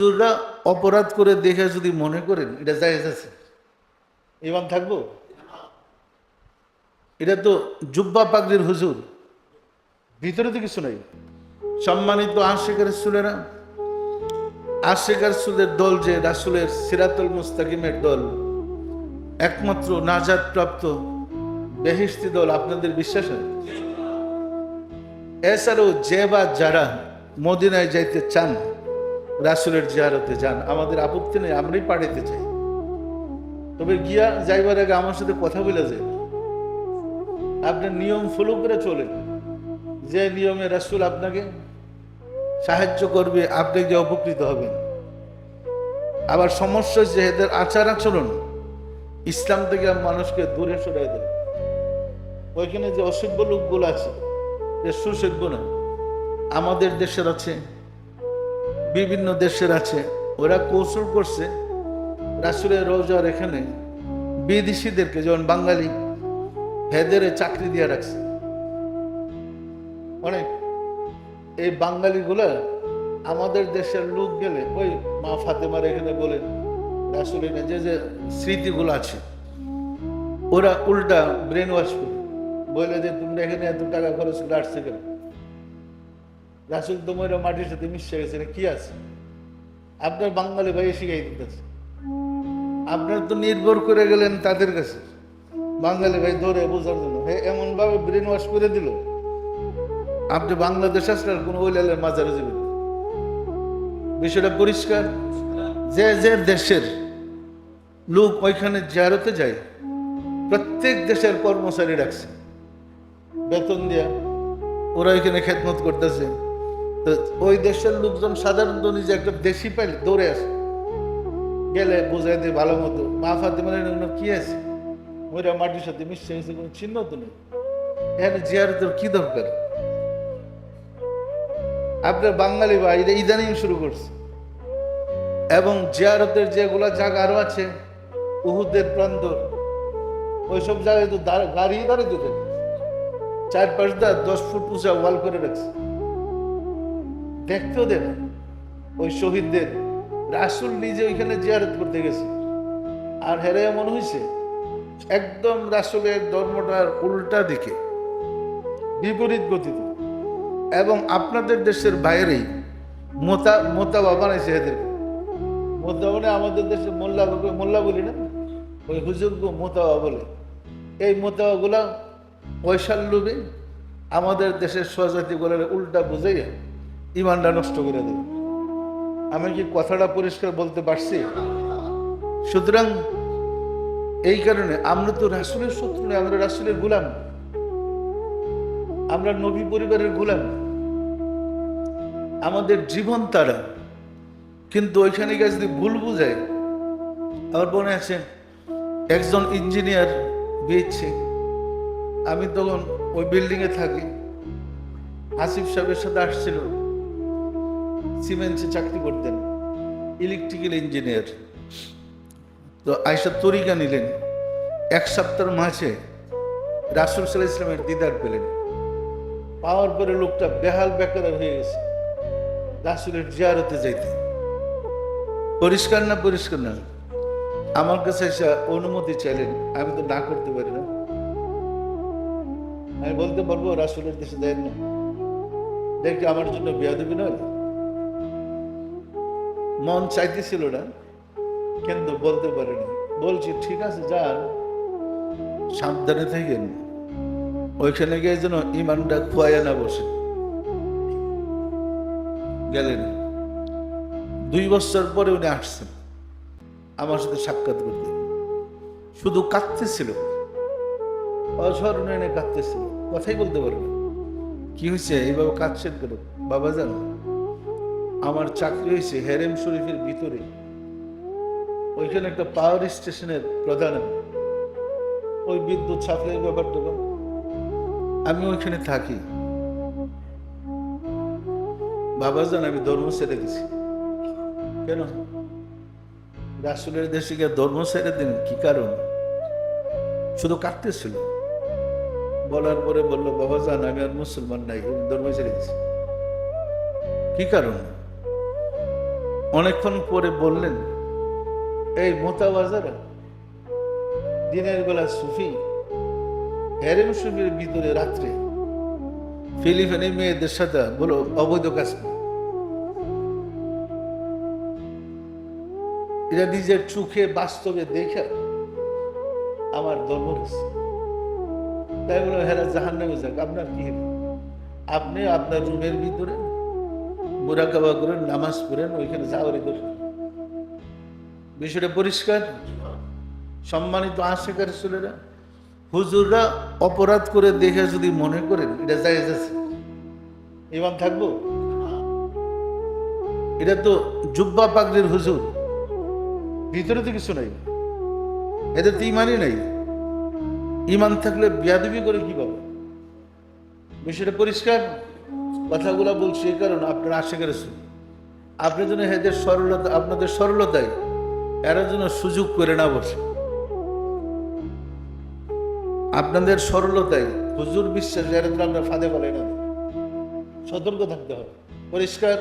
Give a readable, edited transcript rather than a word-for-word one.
হুজুররা অপরাধ করে দেখে যদি মনে করেন এটা জায়েজ আছে, ইমান থাকবো? এটা তো জুব্বা পাগড়ির হুজুর, ভিতরে তো কিছু নাই। সম্মানিত আশিকের রাসূলেরা, আশিকের রাসূলের দল যে রাসূলের সিরাতুল মুস্তাকিমের দল, একমাত্র নাজাত প্রাপ্ত বেহেশতি দল, আপনাদের বিশ্বাস হয়? এছাড়াও যে বা যারা মদিনায় যাইতে চান, রাসূলের জিয়ারতে যান, আমাদের আপত্তি নেই, আমরাই পাঠাইতে চাই। তবে গিয়া যাইবার আগে আমার সাথে কথা বলে যায়, আপনি নিয়ম ফলো করে চলেন। যে নিয়মে রাসূল আপনাকে সাহায্য করবে, আপনি গিয়ে উপকৃত হবেন। আবার সমস্যা যে এদের আচার আচরণ ইসলাম থেকে মানুষকে দূরে সরাই দেয়। ওইখানে যে অসভ্য লোকগুলো আছে, যে সুসভ্য না, আমাদের দেশের আছে, বিভিন্ন দেশের আছে, ওরা কৌশল করছে রাসূলের রওজার এখানে বিদেশিদেরকে, যেমন বাঙালি হেদের চাকরি দিয়ে রাখছে অনেক। এই বাঙালিগুলা আমাদের দেশের লোক গেলে ওই মা ফাতেমার এখানে বলেন, রাসূলের যে যে স্মৃতিগুলো আছে, ওরা উল্টা ব্রেন ওয়াশ করে বলে যে তোমরা এখানে এত টাকা খরচ করে আসছে কেন? রাসূল তোমার মাটির সাথে মিশে গেছে, কি আছে? আপনার বাঙালি ভাই শিখাই দিতেছে। আপনার তো নির্ভর করে গেলেন তাদের কাছে, বাঙালি ভাই ধরে বোঝার জন্য, এমন ভাবে ব্রেন ওয়াশ করে দিল, আপনি বাংলাদেশ আসলে কোন ওইলালের মাজারে যাবেন। বিষয়টা পরিষ্কার। যে যে দেশের লোক ওইখানে জিয়ারতে যায়, প্রত্যেক দেশের কর্মচারী রাখছে বেতন দিয়া, ওরা ওইখানে খেদমত করতেছে। তো ওই দেশের লোকজন সাধারণত নিজে একটা দেশি পাইলে দৌড়ে আসে, গেলে বোঝাই দিয়ে ভালো মতো, মা ফাতেমার কি আছে, ওইরা মাটির সাথে মিশে গেছে, কোনো চিহ্ন তো নেই, এখানে জিয়ারতের কি দরকার? আপনার বাঙালি ভাই এটা ইদানিং শুরু করছে। এবং জিয়ারতের যেগুলা জায়গা আরো আছে, উহুদের প্রান্তর, ওইসব জায়গায় তো গাড়ি দাঁড়িয়ে দিতে 4-5 10 ফুট উঁচা ওয়াল করে রাখছে, দেখতেও দেন ওই শহীদদের। রাসূল নিজে ওইখানে জিয়ারত করতে গেছে, আর হেরে মনে হয়েছে একদম রাসূলের ধর্মটার উল্টা দিকে, বিপরীত গতিতে। এবং আপনাদের দেশের বাইরেই মোতাবা বানাইছে এদের। মোতা মানে আমাদের দেশে মোল্লা বলি না, ওই হুজুরকে মোতাবা বলে। এই মোতাবাগুলা পয়সার লোভে আমাদের দেশের স্বজাতিগুলোর উল্টা বুঝাইয়া ইমানটা নষ্ট করে দেবে। আমি কি কথাটা পরিষ্কার বলতে পারছি? সুতরাং এই কারণে আমরা তো রাসূলের শত্রু নই, আমরা রাসূলের গোলাম, আমরা নবী পরিবারের গোলাম, আমাদের জীবন তারা। কিন্তু ওইখানে গিয়ে যদি ভুল বুঝায়, আমার মনে আছে একজন ইঞ্জিনিয়ার বিয়েছে, আমি তখন ওই বিল্ডিংয়ে থাকি, আসিফ সাহেবের সাথে আসছিল, সিমেন্টে চাকরি করতেন, ইলেকট্রিক্যাল ইঞ্জিনিয়ার। তো আয়সা তরিকা নিলেন, 1 সপ্তাহের মাঝে রাসূল সাল্লাল্লাহু আলাইহি ওয়াসাল্লামের দিদার পেলেন। পাওয়ার পরে লোকটা বেহাল বেকার হয়ে গেছে রাসূলের জিয়ারতে যাইতে। পরিষ্কার না? পরিষ্কার না? আমার কাছে এসে অনুমতি চাইলেন, আমি তো না করতে পারি না। আমি বলতে পারবো রাসূলের দেশে দেন না, দেখি আমার জন্য বেয়াদবি নয়? মন চাইতেছিল না, কিন্তু বলতে পারিনি। বলছি ঠিক আছে যান, সাবধানে থাকেন, ওইখানে গিয়ে যেন ইমানটা খোয়াইয়া না বসে। গেলেন। 2 বছর পরে উনি আসছেন আমার সাথে সাক্ষাৎ করতে, শুধু কাঁদতেছিল, অঝরণে কাঁদতেছিল, কথাই বলতে পারবে। কি হয়েছে এইভাবে কাঁদছেন কেন? বাবা জান, আমার চাকরি হয়েছে হেরেম শরীফের ভিতরে, ওইখানে একটা পাওয়ার স্টেশনের প্রধান, ওই বিদ্যুৎ সাপ্লাইয়ের ব্যাপারটা, আমি ওইখানে থাকি। বাবা জান, আমি ধর্ম ছেড়ে গেছি। কেন? রাসূলের দেশে গিয়ে ধর্ম ছেড়ে দিন, কি কারণ? শুধু কাঁদতেছিল। বলার পরে বললো, বাবা জান আমি আর মুসলমান নাই, ধর্ম ছেড়ে গেছি। কি কারণ? অনেকক্ষণ পরে বললেন, এই মোতাবাজারা দিনের বেলা সুফি, হেরেম সুফির ভিতরে রাত্রে ফিলিপাইনি মেয়েদের সাথে বলো অবৈধ কাজ করে। এরা নিজের চোখে বাস্তবে দেখে আমার ধর্ম রয়েছে, তাই বলে হেরা জাহান নামে যাক, আপনার কি? আপনি আপনার রুমের ভিতরে মুরাকাবা করেন, নামাজ পড়েন, ওইখানে জাওয়ারি করেন। বিষয়টা পরিষ্কার। সম্মানিত আশিকার ছেলেরা, হুজুররা অপরাধ করে দেখে যদি মনে করেন এটা জায়েজ আছে, ইমান থাকবো? এটা তো জুব্বা পাগড়ির হুজুর, ভিতরে তো কিছু নাই, এদের তো ইমানই নাই। ইমান থাকলে বেয়াদবি করে কি পাবে? বিষয়টা পরিষ্কার। কথাগুলা বলছি এই কারণ আপনার আশিকার ছেলে, আপনি যেন এদের সরলতা, আপনাদের সরলতায় এরা যেন সুযোগ করে না বসে। আপনাদের সরলতায় হুজুর বিশ্বাস এরা যেন আমরা ফাঁদে পালাই না। সতর্ক থাকতে হবে। পরিষ্কার।